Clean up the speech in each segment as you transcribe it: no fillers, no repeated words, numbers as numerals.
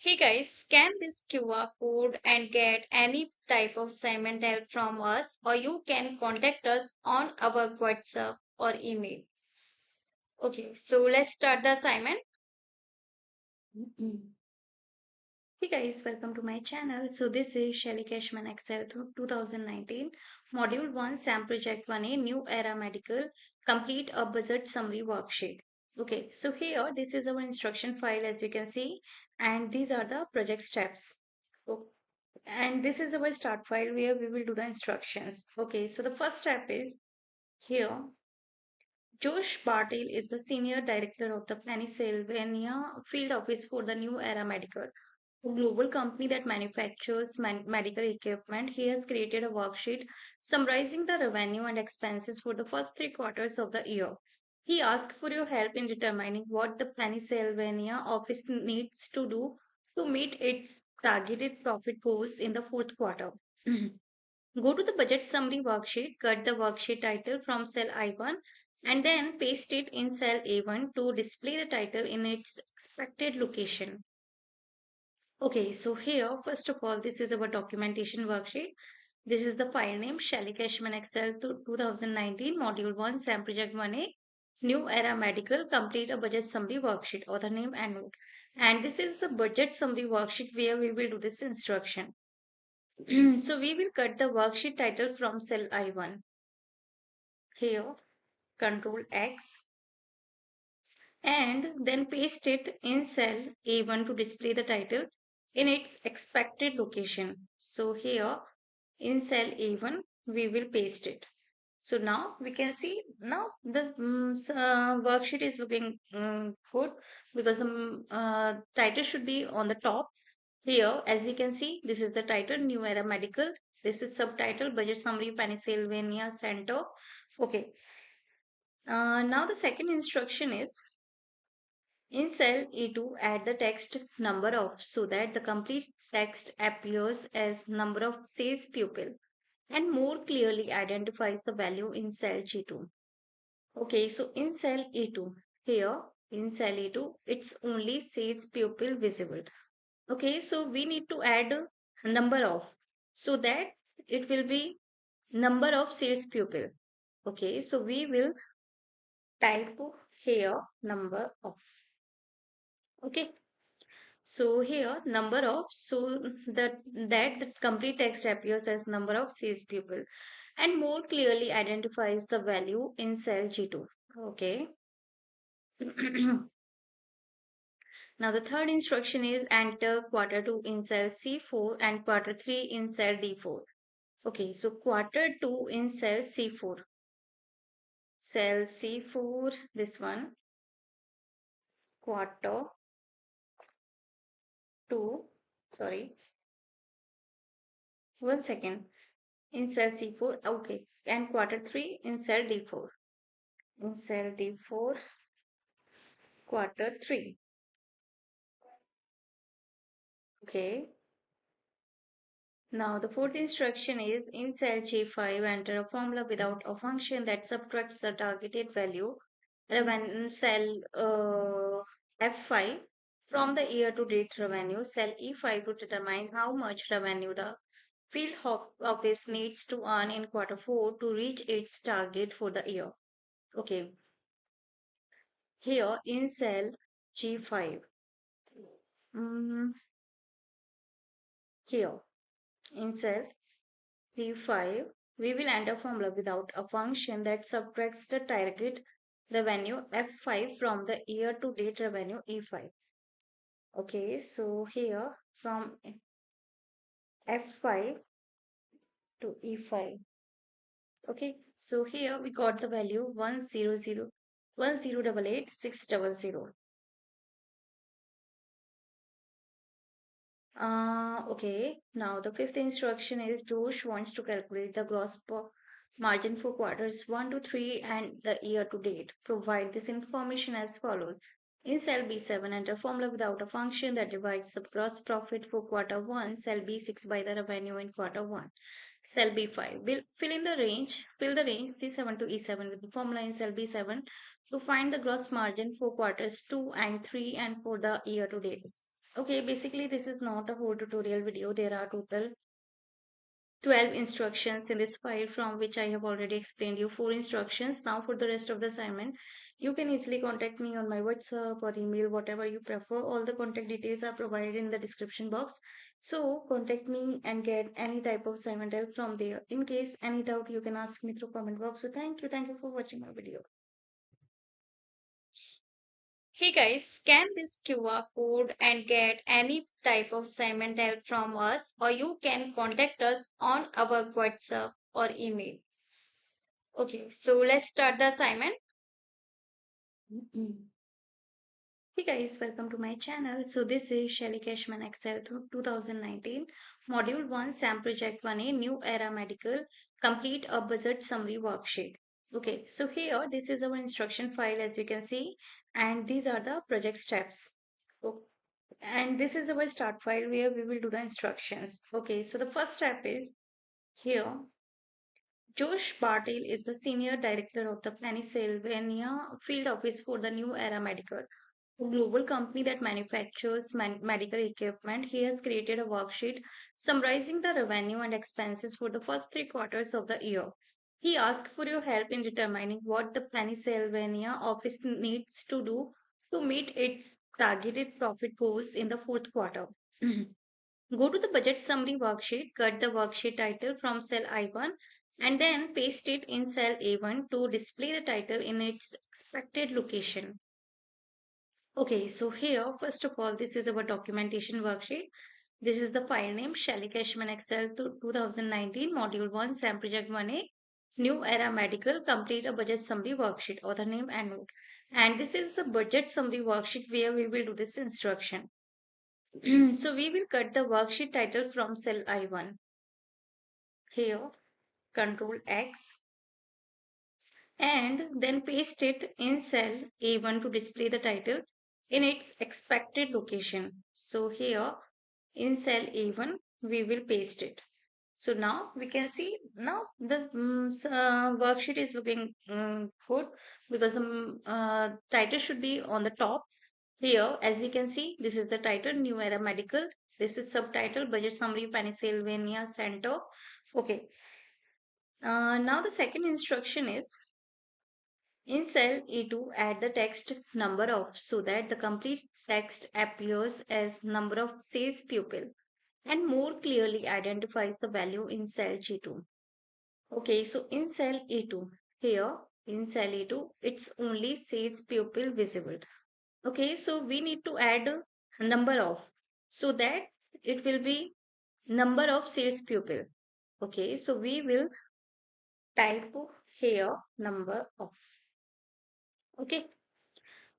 Hey guys, scan this QR code and get any type of assignment help from us, or you can contact us on our WhatsApp or email. Okay, so let's start the assignment. Hey guys, welcome to my channel. So this is Shelly Cashman Excel 2019, Module 1, SAM Project 1A, New Era Medical, Complete a Budget Summary Worksheet. Okay, so here this is our instruction file as you can see, and these are the project steps. Okay. And this is our start file where we will do the instructions. Okay, so the first step is here. Josh Bartel is the senior director of the Pennsylvania field office for the New Era Medical, a global company that manufactures medical equipment. He has created a worksheet summarizing the revenue and expenses for the first three quarters of the year. He asked for your help in determining what the Pennsylvania office needs to do to meet its targeted profit goals in the fourth quarter. Go to the budget summary worksheet, cut the worksheet title from cell I1 and then paste it in cell A1 to display the title in its expected location. Okay, so here, first of all, this is our documentation worksheet. This is the file name Shelly Cashman Excel 2019 Module 1 SAM Project 1A New Era Medical Complete a Budget Summary Worksheet, author name and note. And this is the budget summary worksheet where we will do this instruction. So we will cut the worksheet title from cell I1. Here, Control X, and then paste it in cell A1 to display the title in its expected location. So here in cell A1 we will paste it. So now we can see now the worksheet is looking good because the title should be on the top. Here as we can see, this is the title, New Era Medical. This is subtitle, Budget Summary Pennsylvania Center. Okay. Now the second instruction is in cell E2, add the text number of so that the complete text appears as number of sales pupil and more clearly identifies the value in cell G2. Okay, so in cell E2, here in cell E2, it's only sales pupil visible. Okay, so we need to add a number of so that it will be number of sales pupil. Okay, so we will type here number of. Okay, so here number of, so that the complete text appears as number of sales people and more clearly identifies the value in cell G2. Okay. Now the third instruction is enter quarter 2 in cell C4 and quarter 3 in cell D4. Okay, so quarter 2 in cell C4. Cell C4, this one, quarter 2, sorry, 1 second. In cell C4, okay, and quarter 3 in cell D4. In cell D4, quarter 3, okay. Now the fourth instruction is in cell J5, enter a formula without a function that subtracts the targeted value revenue cell F5 from the year to date revenue, cell E5 to determine how much revenue the field office needs to earn in quarter 4 to reach its target for the year. Okay, here in cell G5. Mm, here in cell G5, we will enter a formula without a function that subtracts the target revenue F5 from the year to date revenue E5. Okay, so here from F5 to E5. Okay, so here we got the value 100,108,600. Okay, now the fifth instruction is Josh wants to calculate the gross margin for quarters 1 to 3 and the year to date. Provide this information as follows. In cell B7, enter formula without a function that divides the gross profit for quarter 1, cell B6 by the revenue in quarter 1. Cell B5. Will fill the range C7 to E7 with the formula in cell B7 to find the gross margin for quarters 2 and 3 and for the year to date. Okay, basically this is not a whole tutorial video. There are total 12 instructions in this file, from which I have already explained you 4 instructions. Now for the rest of the assignment, you can easily contact me on my WhatsApp or email, whatever you prefer. All the contact details are provided in the description box. So contact me and get any type of assignment help from there. In case any doubt, you can ask me through comment box. So thank you. Thank you for watching my video. Hey guys, scan this QR code and get any type of assignment help from us, or you can contact us on our WhatsApp or email. Okay, so let's start the assignment. Hey guys, welcome to my channel. So this is Shelly Cashman Excel 2019, Module 1, SAM Project 1A, New Era Medical, Complete a Budget Summary Worksheet. Okay, so here this is our instruction file, as you can see, and these are the project steps. Oh, and this is our start file where we will do the instructions. Okay, so the first step is here. Josh Bartel is the Senior Director of the Pennsylvania Field Office for the New Era Medical, a global company that manufactures medical equipment. He has created a worksheet summarizing the revenue and expenses for the first 3 quarters of the year. He asked for your help in determining what the Pennsylvania office needs to do to meet its targeted profit goals in the fourth quarter. Go to the budget summary worksheet, cut the worksheet title from cell I1 and then paste it in cell A1 to display the title in its expected location. Okay, so here, first of all, this is our documentation worksheet. This is the file name Shelly Cashman Excel 2019, Module 1, SAM Project 1A, New Era Medical, Complete a Budget Summary Worksheet, author name and note. And this is the budget summary worksheet where we will do this instruction. So we will cut the worksheet title from cell I1. Here, Control X, and then paste it in cell A1 to display the title in its expected location. So here in cell A1 we will paste it. So now we can see now the worksheet is looking good, because the title should be on the top. Here, as we can see, this is the title, New Era Medical. This is subtitle, Budget Summary, Pennsylvania Center. Okay. Now the second instruction is, in cell E2, add the text number of, so that the complete text appears as number of sales pupil and more clearly identifies the value in cell G2. Okay, so in cell E2, here in cell E2, it's only sales pupil visible. Okay, so we need to add a number of, so that it will be number of sales pupil. Okay, so we will type here number of. Okay,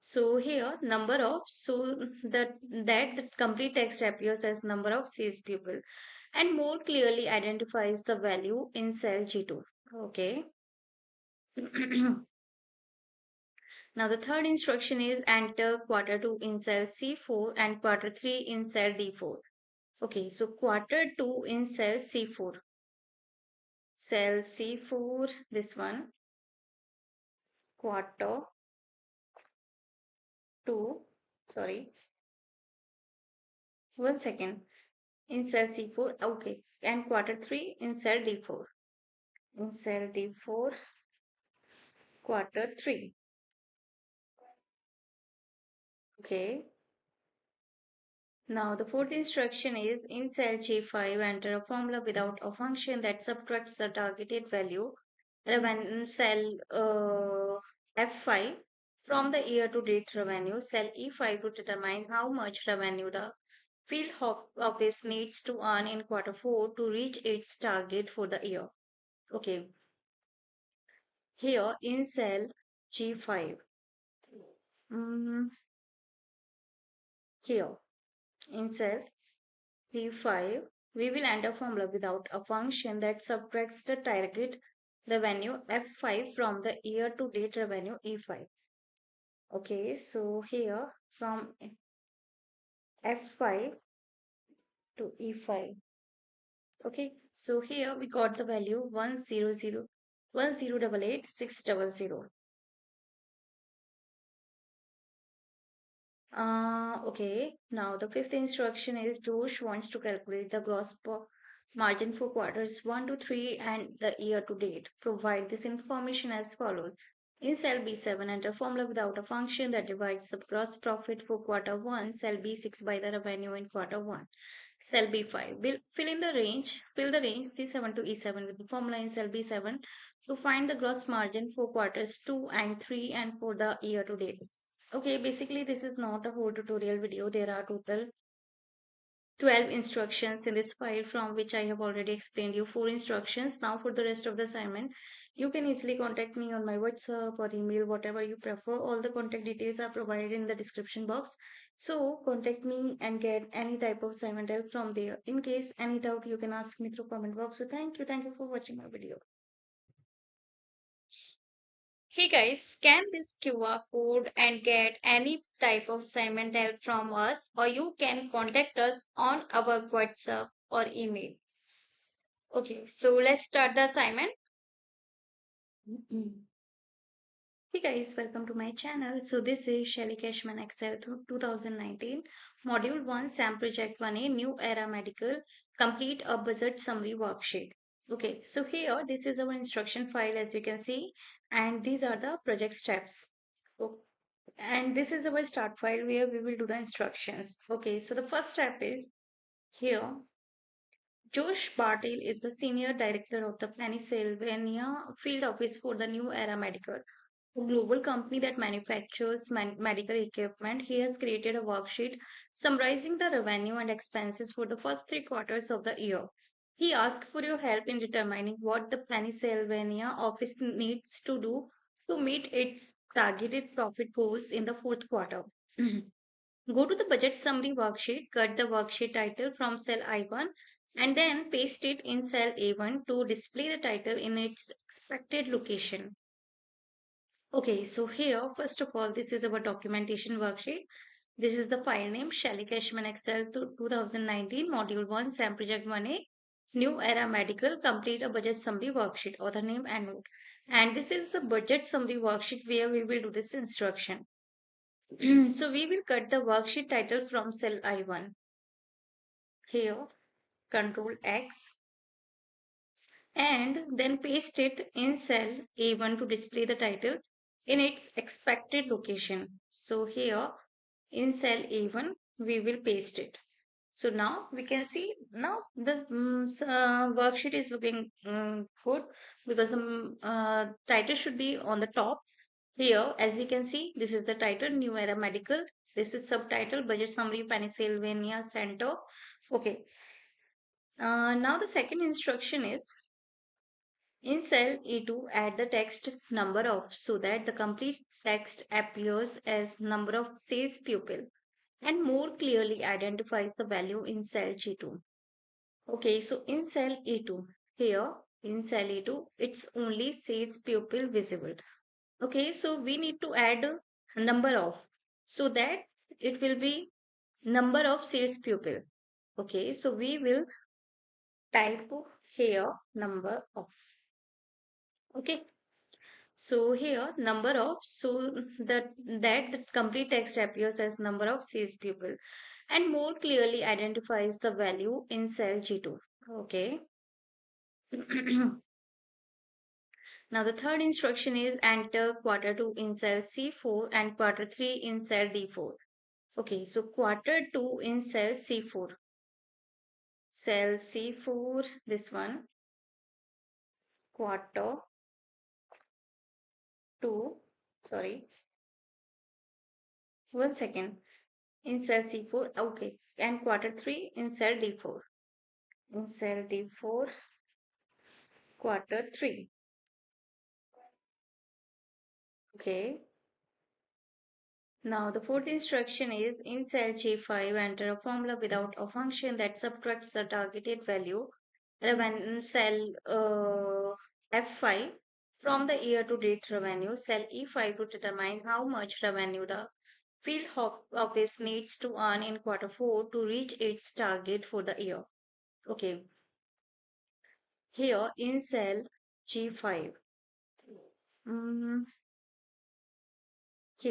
so here number of, so that the complete text appears as number of sales people and more clearly identifies the value in cell G2. Okay. Now the third instruction is, enter quarter 2 in cell C4 and quarter 3 in cell D4. Okay, so quarter 2 in cell C4. Cell C4, this one, quarter 2, sorry, 1 second, in cell C4, okay, and quarter 3 in cell D4. In cell D4, quarter 3. Okay. Now the fourth instruction is, in cell G5, enter a formula without a function that subtracts the targeted value, cell F5, from the year to date revenue, cell E5, to determine how much revenue the field office needs to earn in quarter 4 to reach its target for the year. Okay. Here in cell G5, here in cell G5, we will enter formula without a function that subtracts the target revenue F5 from the year to date revenue E5. Okay, so here from F5 to E5. Okay, so here we got the value 100,108,600. Okay, now the fifth instruction is Josh wants to calculate the margin for quarters 1 to 3 and the year to date. Provide this information as follows. In cell B7, enter formula without a function that divides the gross profit for quarter 1, cell B6 by the revenue in quarter 1. Cell B5. Fill the range C7 to E7 with the formula in cell B7 to find the gross margin for quarters 2 and 3 and for the year to date. Okay, basically this is not a whole tutorial video. There are total 12 instructions in this file from which I have already explained you 4 instructions. Now for the rest of the assignment, you can easily contact me on my WhatsApp or email, whatever you prefer. All the contact details are provided in the description box. So contact me and get any type of assignment help from there. In case any doubt, you can ask me through comment box. So thank you. Thank you for watching my video. Hey guys, scan this QR code and get any type of assignment help from us, or you can contact us on our WhatsApp or email. Okay, so let's start the assignment. Hey guys, welcome to my channel. So this is Shelly Cashman Excel 2019, Module 1, SAM Project 1A, New Era Medical, Complete a Budget Summary Worksheet. Okay, so here this is our instruction file as you can see, and these are the project steps. Okay. And this is our start file where we will do the instructions. Okay, so the first step is here. Josh Bartel is the senior director of the Pennsylvania field office for the New Era Medical, a global company that manufactures medical equipment. He has created a worksheet summarizing the revenue and expenses for the first 3 quarters of the year. He asked for your help in determining what the Pennsylvania office needs to do to meet its targeted profit goals in the fourth quarter. Go to the budget summary worksheet, cut the worksheet title from cell I1 and then paste it in cell A1 to display the title in its expected location. Okay, so here, first of all, this is our documentation worksheet. This is the file name Shelly Cashman Excel 2019 Module 1 SAM Project 1A New Era Medical Complete a Budget Summary Worksheet, author name and note. And this is the budget summary worksheet where we will do this instruction. So we will cut the worksheet title from cell I1. Here, Control X, and then paste it in cell A1 to display the title in its expected location. So here in cell A1, we will paste it. So now we can see now the worksheet is looking good because the title should be on the top. Here, as we can see, this is the title, New Era Medical. This is subtitle, Budget Summary, Pennsylvania Center. Okay. Now the second instruction is in cell E2, add the text number of so that the complete text appears as number of sales pupil and more clearly identifies the value in cell G2. Okay, so in cell E2, here in cell E2, it's only sales pupil visible. Okay, so we need to add a number of so that it will be number of sales pupil. Okay, so we will type here number of. Okay, so here number of so that the complete text appears as number of sales pupil and more clearly identifies the value in cell G2. Okay. Now the third instruction is enter quarter 2 in cell C4 and quarter 3 in cell D4. Okay, so quarter 2 in cell C4. Cell C4, this one, quarter 2, sorry, 1 second, in cell C4, okay, and quarter 3 in cell D4. In cell D4, quarter 3. Okay. Now the fourth instruction is in cell J5 enter a formula without a function that subtracts the targeted value revenue cell F5 from the year to date revenue cell E5 to determine how much revenue the field office needs to earn in quarter 4 to reach its target for the year. Okay. Here in cell G5.